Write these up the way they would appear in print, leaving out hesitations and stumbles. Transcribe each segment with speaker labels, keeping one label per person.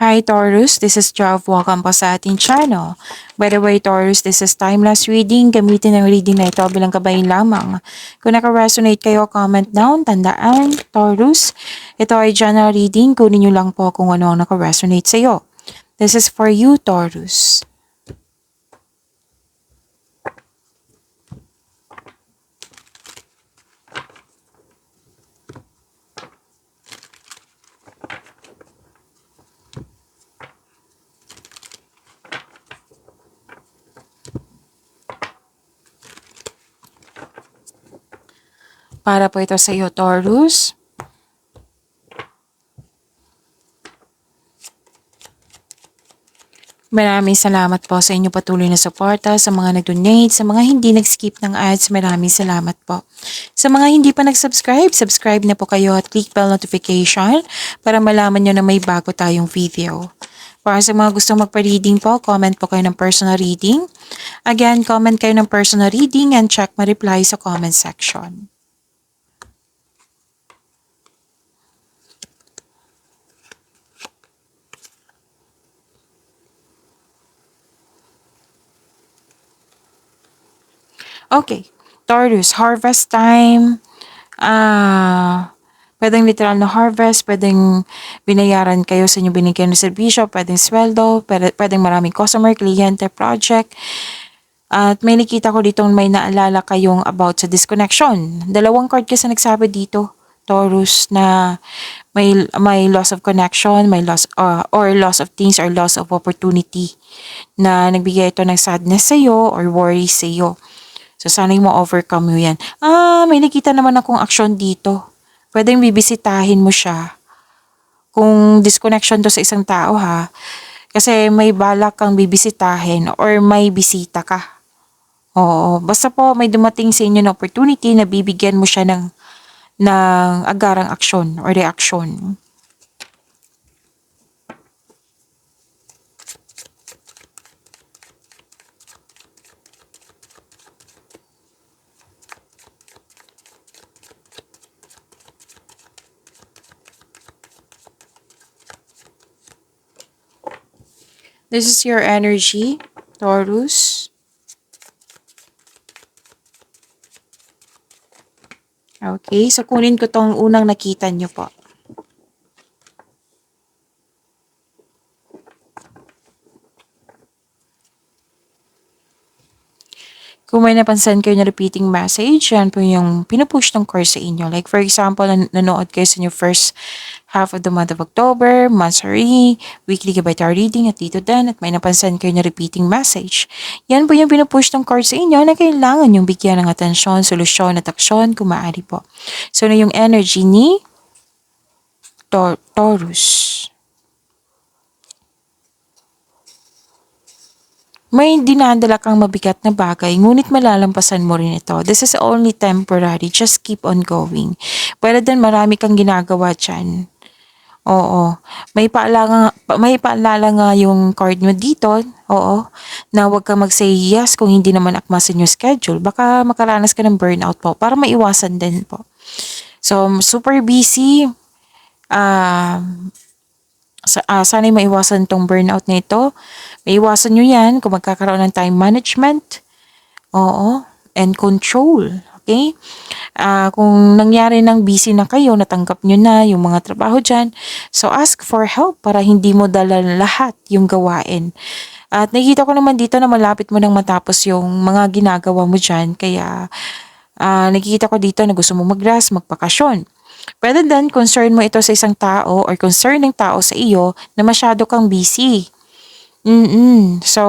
Speaker 1: Hi Taurus, this is Jav. Welcome po sa ating channel. By the way Taurus, this is timeless reading. Gamitin ang reading na ito bilang kabayin lamang. Kung naka-resonate kayo, comment down. Tandaan, Taurus, ito ay general reading. Kunin nyo lang po kung ano ang naka-resonate sa iyo. This is for you, Taurus. Para po ito sa iyo, Taurus. Maraming salamat po sa inyong patuloy na suporta, sa mga nag-donate, sa mga hindi nag-skip ng ads, maraming salamat po. Sa mga hindi pa nag-subscribe, subscribe na po kayo at click bell notification para malaman nyo na may bago tayong video. Para sa mga gustong magpa-reading po, comment po kayo ng personal reading. Again, comment kayo ng personal reading and check ma-reply sa comment section. Okay, Taurus, harvest time. Pwedeng literal na harvest, pwedeng binayaran kayo sa inyong binigyan ng serbisyo, pwedeng sweldo, pwedeng maraming customer, kliyente, project. At may nakita ko dito may naalala kayong about sa disconnection. Dalawang card kasi nagsabi dito, Taurus, na may loss of connection, may loss or loss of things or loss of opportunity na nagbigay ito ng sadness sa iyo or worry sa iyo. So, sana mo overcome mo yan. May nakita naman akong aksyon dito. Pwedeng bibisitahin mo siya. Kung disconnection to sa isang tao ha. Kasi may balak kang bibisitahin or may bisita ka. Oo. Basta po may dumating sa inyo na opportunity na bibigyan mo siya ng agarang aksyon or reaksyon. This is your energy, Taurus. Okay, so kunin ko tong unang nakita nyo po. Kung may napansin kayo na repeating message, yan po yung pinupush ng course sa inyo. Like for example, nanood kayo sa inyo first half of the month of October, monthsary, weekly gabay tarot reading at dito din at may napansin kayo na repeating message. Yan po yung pinupush ng course sa inyo na kailangan yung bigyan ng atensyon, solusyon at aksyon kung maaari po. So na yung energy ni Taurus. May dinadala kang mabigat na bagay, ngunit malalampasan mo rin ito. This is only temporary. Just keep on going. Pwede din marami kang ginagawa dyan. Oo. May paalala nga yung card mo dito. Oo. Na huwag kang mag-say yes kung hindi naman akma sa yung schedule. Baka makaranas ka ng burnout po para maiwasan din po. So, super busy. Sana'y maiwasan tong burnout na ito. Maiwasan nyo yan kung magkakaroon ng time management. Oo. And control. Okay? Kung nangyari ng busy na kayo, natanggap nyo na yung mga trabaho dyan. So, ask for help para hindi mo dala lahat yung gawain. At nakikita ko naman dito na malapit mo nang matapos yung mga ginagawa mo dyan. Kaya, nakikita ko dito na gusto mo mag-rest, magpakasyon. Pwede din concern mo ito sa isang tao or concern ng tao sa iyo na masyado kang busy. So,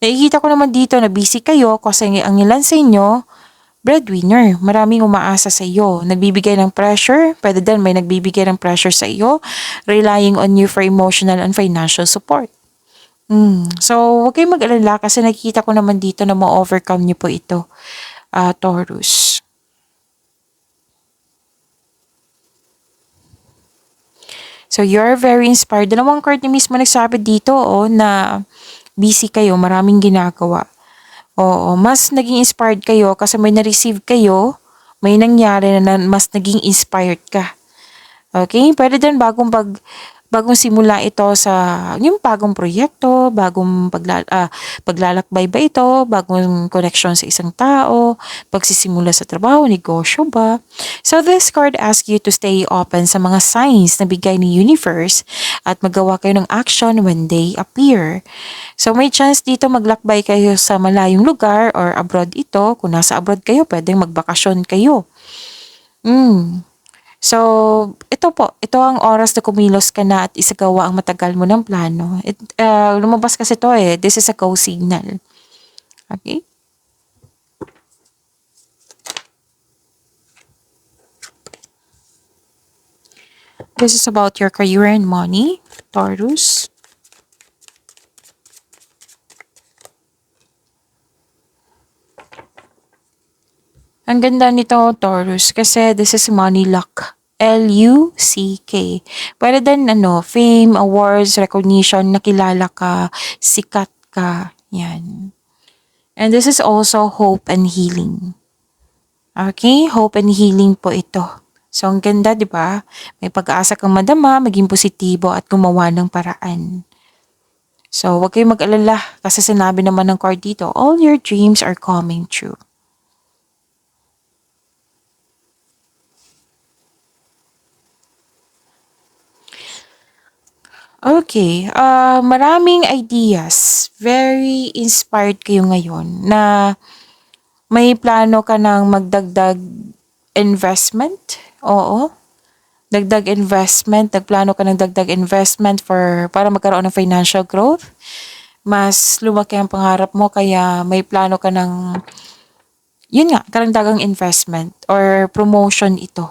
Speaker 1: nakikita ko naman dito na busy kayo kasi ang ilan sa inyo, breadwinner. Maraming umaasa sa iyo. Nagbibigay ng pressure. Pwede din may nagbibigay ng pressure sa iyo. Relying on you for emotional and financial support. So, huwag kayong mag-alala kasi nakikita ko naman dito na ma-overcome niyo po ito, Taurus. So, you're very inspired. Dalawang card ni mismo nagsabi dito, na busy kayo, maraming ginagawa. Oo, mas naging inspired kayo kasi may na-receive kayo, may nangyari na mas naging inspired ka. Okay? Pwede din bagong bagong simula ito sa yung bagong proyekto, paglalakbay ba ito, bagong connection sa isang tao, pagsisimula sa trabaho, negosyo ba. So this card asks you to stay open sa mga signs na bigay ni universe at magawa kayo ng action when they appear. So may chance dito maglakbay kayo sa malayong lugar or abroad ito. Kung nasa abroad kayo, pwedeng magbakasyon kayo. So, ito ang oras na kumilos ka na at isagawa ang matagal mo ng plano. Lumabas kasi to eh. This is a go signal. Okay? This is about your career and money, Taurus. Ang ganda nito, Taurus, kasi this is money luck. Luck. Pwede din, fame, awards, recognition, nakilala ka, sikat ka. Yan. And this is also hope and healing. Okay? Hope and healing po ito. So, ang ganda, di ba? May pag-asa kang madama, maging positibo at gumawa ng paraan. So, huwag kayong mag-alala kasi sinabi naman ng card dito, all your dreams are coming true. Okay, maraming ideas. Very inspired kayo ngayon na may plano ka ng magdagdag investment. Oo, dagdag investment. Nagplano ka ng dagdag investment para magkaroon ng financial growth. Mas lumaki ang pangarap mo kaya may plano ka ng, yun nga, karagdagang investment or promotion ito.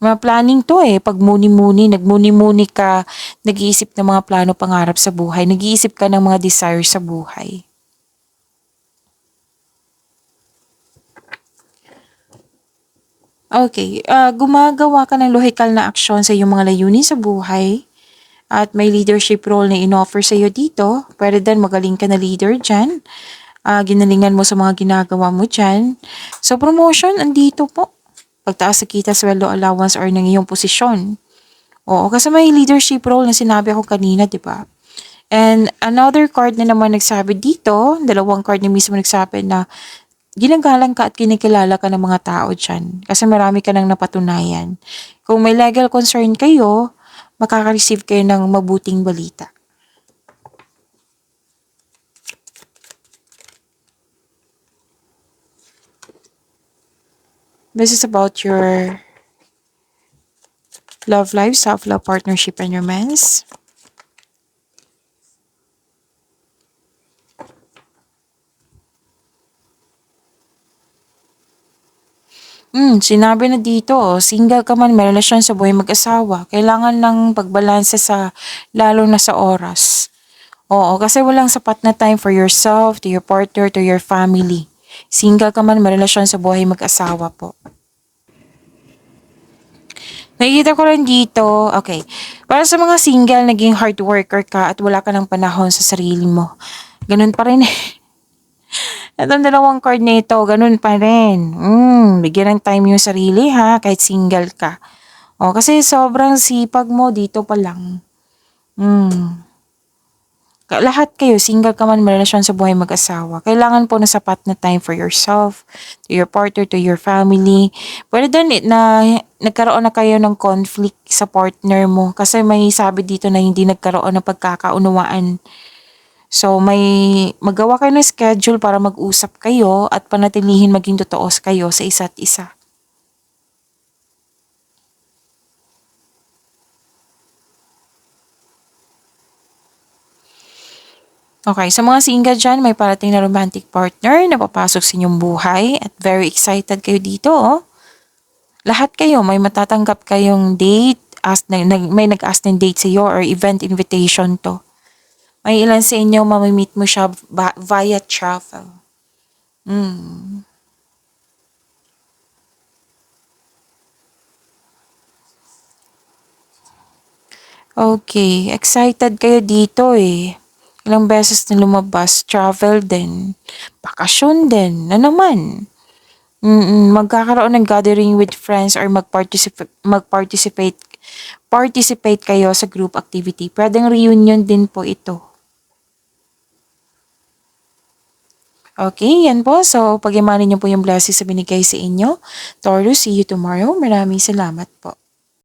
Speaker 1: Mga planning to eh. Pag muni-muni, nagmuni-muni ka, nag-iisip ng mga plano pangarap sa buhay, nag-iisip ka ng mga desires sa buhay. Okay, gumagawa ka ng lohikal na aksyon sa iyong mga layunin sa buhay at may leadership role na in-offer sa iyo dito. Pwede din magaling ka na leader dyan. Ginalingan mo sa mga ginagawa mo dyan. So promotion, andito po. Pagtaas sa kita, sweldo, allowance, or ng iyong posisyon. Oo, kasi may leadership role na sinabi ko kanina, di ba? And another card na naman nagsabi dito, dalawang card na mismo nagsabi na ginagalang ka at kinikilala ka ng mga tao dyan. Kasi marami ka nang napatunayan. Kung may legal concern kayo, makaka-receive kayo ng mabuting balita. This is about your love life, self-love, partnership, and romance. Sinabi na dito, single ka man, may relasyon sa buhay mag-asawa, kailangan ng pagbalanse lalo na sa oras. Oo, kasi walang sapat na time for yourself, to your partner, to your family. Single ka man, may relasyon sa buhay mag-asawa po. Nakikita ko rin dito, okay, para sa mga single, naging hard worker ka at wala ka ng panahon sa sarili mo. Ganun pa rin eh. Itong dalawang card na ito, ganun pa rin. Bigyan ng time yung sarili ha, kahit single ka. O, kasi sobrang sipag mo dito pa lang. Lahat kayo, single ka man, may relasyon sa buhay mag-asawa. Kailangan po na sapat na time for yourself, to your partner, to your family. Pwede din na nagkaroon na kayo ng conflict sa partner mo. Kasi may sabi dito na hindi nagkaroon ng pagkakaunawaan. So, magawa kayo ng schedule para mag-usap kayo at panatilihin maging totoo kayo sa isa't isa. Okay, sa mga single dyan, may parating na romantic partner na papasok sa inyong buhay at very excited kayo dito. Oh. Lahat kayo, may matatanggap kayong date, may nag-ask ng date sa iyo or event invitation to. May ilan sa inyo mamimit mo siya via travel. Okay, excited kayo dito eh. Ilang beses na lumabas, travel din, bakasyon din, na naman. Magkakaroon ng gathering with friends or mag-participate participate kayo sa group activity. Pwedeng reunion din po ito. Okay, yan po. So, pag-imanin niyo po yung blessings na binigay sa inyo. Taurus, see you tomorrow. Maraming salamat po.